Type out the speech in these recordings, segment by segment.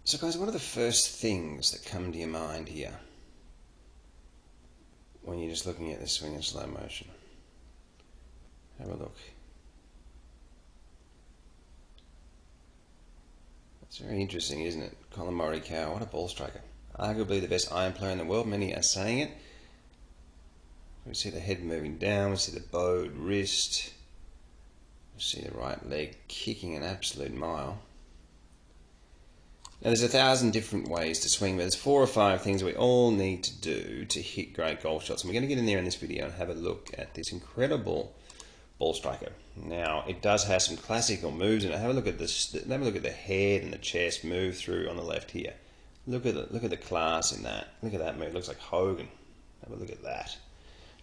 So guys, what are the first things that come to your mind here when you're just looking at this swing in slow motion? Have a look. It's very interesting, isn't it? Collin Morikawa, what a ball striker. Arguably the best iron player in the world, many are saying it. We see the head moving down, we see the bowed wrist, we see the right leg kicking an absolute mile. Now there's 1,000 different ways to swing, but there's 4 or 5 things we all need to do to hit great golf shots. And we're going to get in there in this video and have a look at this incredible ball striker. Now it does have some classical moves, and have a look at this. Have a look at the head and the chest move through on the left here. Look at the class in that. Look at that move. It looks like Hogan. Have a look at that.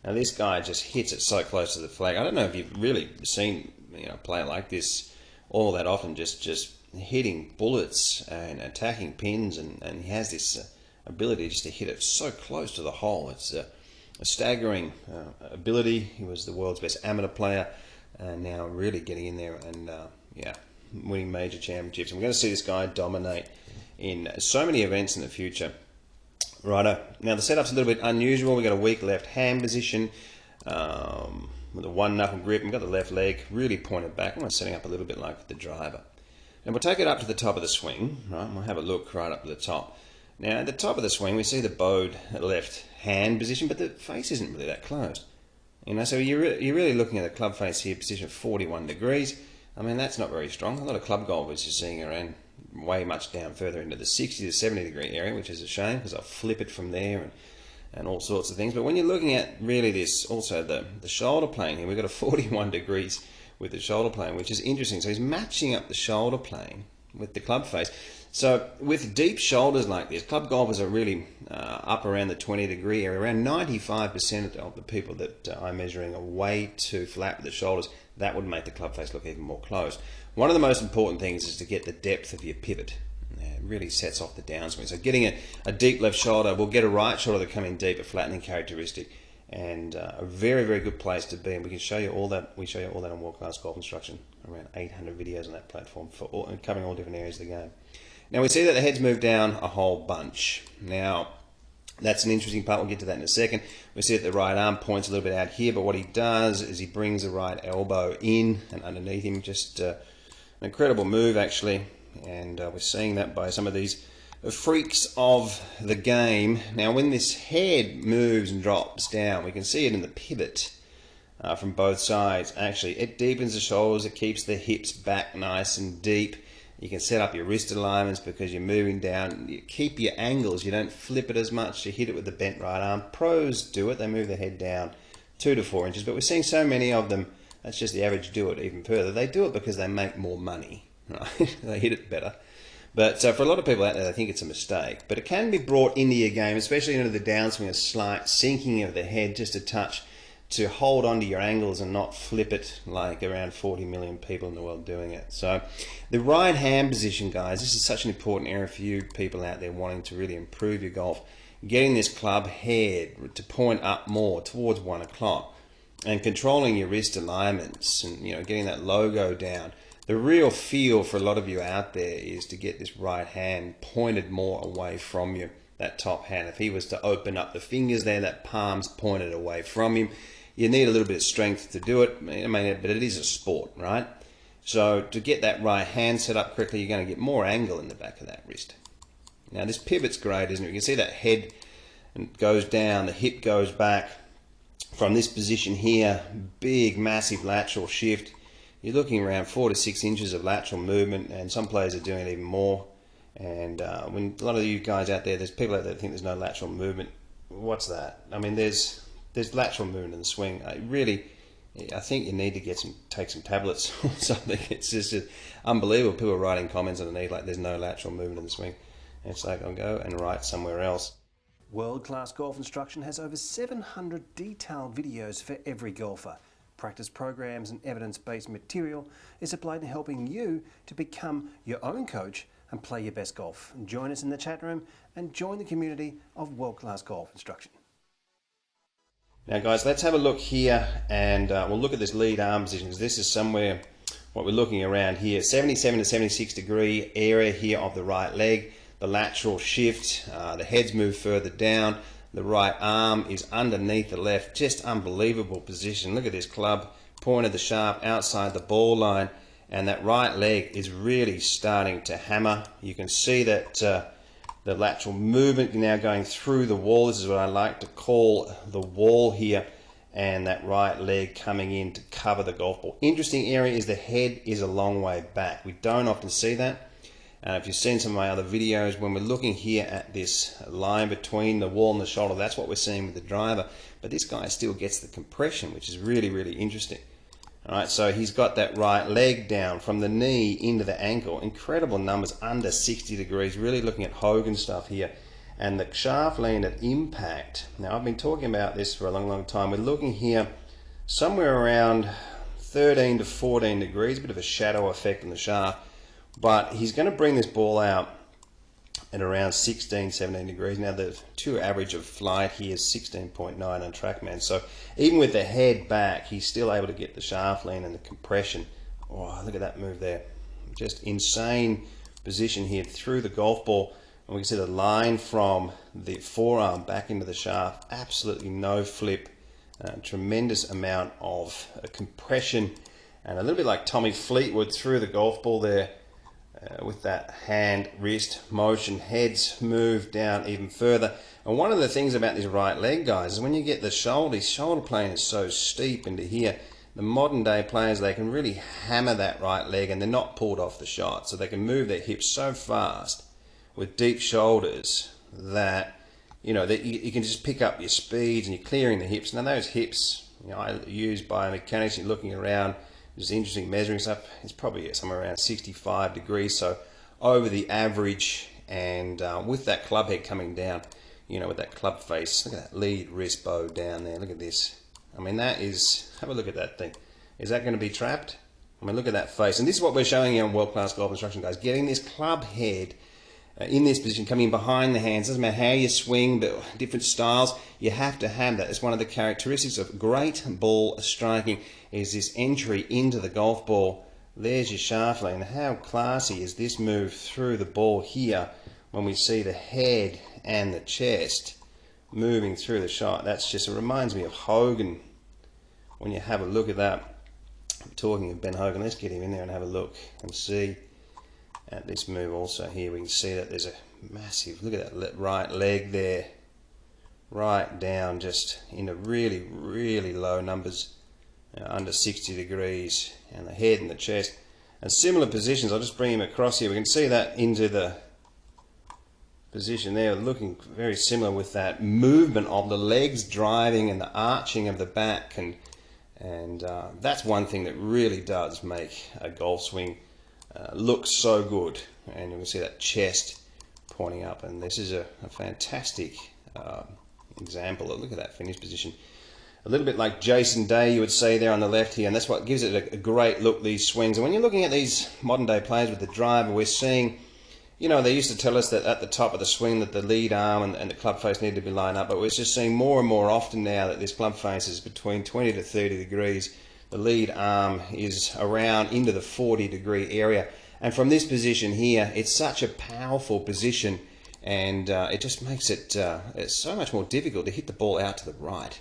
Now this guy just hits it so close to the flag. I don't know if you've really seen a player like this all that often, just hitting bullets and attacking pins, and he has this ability just to hit it so close to the hole. It's a staggering ability. He was the world's best amateur player, and now really getting in there and winning major championships. And we're going to see this guy dominate in so many events in the future. Righto. Now the setup's a little bit unusual. We've got a weak left hand position with a one knuckle grip. We've got the left leg really pointed back. I'm setting up a little bit like the driver. And we'll take it up to the top of the swing, right? We'll have a look right up to the top. Now, at the top of the swing, we see the bowed left hand position, but the face isn't really that close. So you're really looking at the club face here, position 41 degrees. I mean, that's not very strong. A lot of club golfers are seeing around way much down further into the 60 to 70 degree area, which is a shame because I'll flip it from there and all sorts of things. But when you're looking at really this, also the shoulder plane here, we've got a 41 degrees with the shoulder plane, which is interesting. So he's matching up the shoulder plane with the club face. So with deep shoulders like this, club golfers are really up around the 20 degree area. Around 95% of the people that I'm measuring are way too flat with the shoulders. That would make the club face look even more closed. One of the most important things is to get the depth of your pivot. It really sets off the downswing. So getting a deep left shoulder will get a right shoulder that come in deep, a flattening characteristic. And a very, very good place to be, and we can show you all that. We show you all that on World Class Golf Instruction. Around 800 videos on that platform covering all different areas of the game. Now we see that the head's moved down a whole bunch. Now that's an interesting part. We'll get to that in a second. We see that the right arm points a little bit out here, but what he does is he brings the right elbow in and underneath him. Just an incredible move, actually, and we're seeing that by some of these freaks of the game. Now when this head moves and drops down, we can see it in the pivot from both sides. Actually, it deepens the shoulders, it keeps the hips back nice and deep. You can set up your wrist alignments because you're moving down. You keep your angles, you don't flip it as much. You hit it with the bent right arm. Pros do it, they move their head down 2 to 4 inches, but we're seeing so many of them, that's just the average, do it even further. They do it because they make more money, right? They hit it better. But for a lot of people out there, they think it's a mistake. But it can be brought into your game, especially into the downswing, a slight sinking of the head, just a touch, to hold onto your angles and not flip it like around 40 million people in the world doing it. So the right hand position, guys, this is such an important area for you people out there wanting to really improve your golf. Getting this club head to point up more towards 1 o'clock and controlling your wrist alignments and getting that logo down. The real feel for a lot of you out there is to get this right hand pointed more away from you, that top hand. If he was to open up the fingers there, that palm's pointed away from him. You need a little bit of strength to do it. I mean, but it is a sport, right? So to get that right hand set up correctly, you're going to get more angle in the back of that wrist. Now this pivot's great, isn't it? You can see that head goes down, the hip goes back. From this position here, big, massive lateral shift. You're looking around 4 to 6 inches of lateral movement, and some players are doing it even more. And when a lot of you guys out there, there's people out there that think there's no lateral movement. What's that? I mean, there's lateral movement in the swing. I think you need to take some tablets or something. It's just unbelievable. People are writing comments underneath like there's no lateral movement in the swing. And it's like, I'll go and write somewhere else. World Class Golf Instruction has over 700 detailed videos for every golfer. Practice programs and evidence-based material is applied in helping you to become your own coach and play your best golf. Join us in the chat room and join the community of World Class Golf Instruction. Now guys, let's have a look here, and we'll look at this lead arm position, because this is somewhere what we're looking around here, 77 to 76 degree area here of the right leg. the lateral shift, the heads move further down, the right arm is underneath the left. Just unbelievable position. Look at this club, point of the shaft outside the ball line, and that right leg is really starting to hammer. You can see that the lateral movement now going through the wall. This is what I like to call the wall here, and that right leg coming in to cover the golf ball. Interesting area is the head is a long way back. We don't often see that. If you've seen some of my other videos, when we're looking here at this line between the wall and the shoulder, that's what we're seeing with the driver. But this guy still gets the compression, which is really, really interesting. All right, so he's got that right leg down from the knee into the ankle. Incredible numbers, under 60 degrees. Really looking at Hogan stuff here. And the shaft lean at impact. Now, I've been talking about this for a long, long time. We're looking here somewhere around 13 to 14 degrees, a bit of a shadow effect on the shaft. But he's going to bring this ball out at around 16, 17 degrees. Now, the true average of flight here is 16.9 on TrackMan. So even with the head back, he's still able to get the shaft lean and the compression. Oh, look at that move there. Just insane position here through the golf ball. And we can see the line from the forearm back into the shaft. Absolutely no flip. Tremendous amount of compression. And a little bit like Tommy Fleetwood through the golf ball there. With that hand wrist motion, heads move down even further. And one of the things about this right leg, guys, is when you get the shoulder, his shoulder plane is so steep into here. The modern day players, they can really hammer that right leg and they're not pulled off the shot. So they can move their hips so fast with deep shoulders that, you know, that you can just pick up your speeds and you're clearing the hips. Now those hips, you know, I use biomechanics, you're looking around. It's interesting measuring stuff. It's probably somewhere around 65 degrees, so over the average. And with that club head coming down, you know, with that club face, look at that lead wrist bow down there. Look at this. I mean, that is, have a look at that thing. Is that going to be trapped? I mean, look at that face. And this is what we're showing you on World Class Golf Instruction, guys. Getting this club head in this position, coming behind the hands. Doesn't matter how you swing, but different styles, you have to have that. It's one of the characteristics of great ball striking, is this entry into the golf ball. There's your shaft lean. How classy is this move through the ball here when we see the head and the chest moving through the shot? That's just, it reminds me of Hogan when you have a look at that. I'm talking of Ben Hogan. Let's get him in there and have a look and see at this move also here. We can see that there's a massive, look at that right leg there, right down just into really, really low numbers, under 60 degrees, and the head and the chest. And similar positions, I'll just bring him across here. We can see that into the position there, looking very similar with that movement of the legs driving and the arching of the back. And that's one thing that really does make a golf swing looks so good, and you can see that chest pointing up. And this is a fantastic example. Look at that finish position, a little bit like Jason Day, you would say there on the left here, and that's what gives it a great look, these swings. And when you're looking at these modern day players with the driver, we're seeing, you know, they used to tell us that at the top of the swing that the lead arm and the club face need to be lined up, but we're just seeing more and more often now that this club face is between 20 to 30 degrees. The lead arm is around into the 40 degree area. And from this position here, it's such a powerful position, and it just makes it it's so much more difficult to hit the ball out to the right.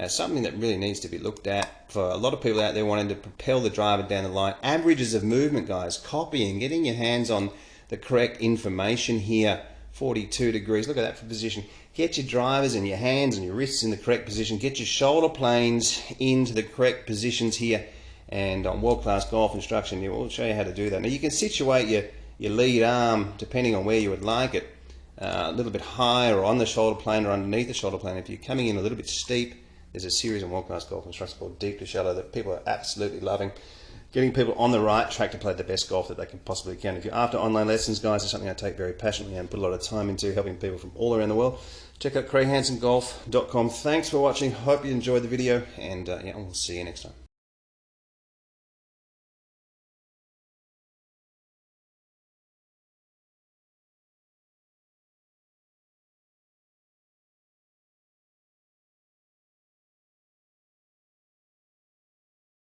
Something that really needs to be looked at for a lot of people out there wanting to propel the driver down the line. Averages of movement, guys. Copying, getting your hands on the correct information here. 42 degrees. Look at that for position. Get your drivers and your hands and your wrists in the correct position. Get your shoulder planes into the correct positions here. And on World Class Golf Instruction, we'll show you how to do that. Now you can situate your lead arm depending on where you would like it, a little bit higher or on the shoulder plane or underneath the shoulder plane. If you're coming in a little bit steep, there's a series on World Class Golf Instruction called Deep to Shallow that people are absolutely loving. Getting people on the right track to play the best golf that they can possibly can. If you're after online lessons, guys, it's something I take very passionately and put a lot of time into, helping people from all around the world. Check out CraigHansonGolf.com. Thanks for watching. Hope you enjoyed the video, and yeah, we'll see you next time.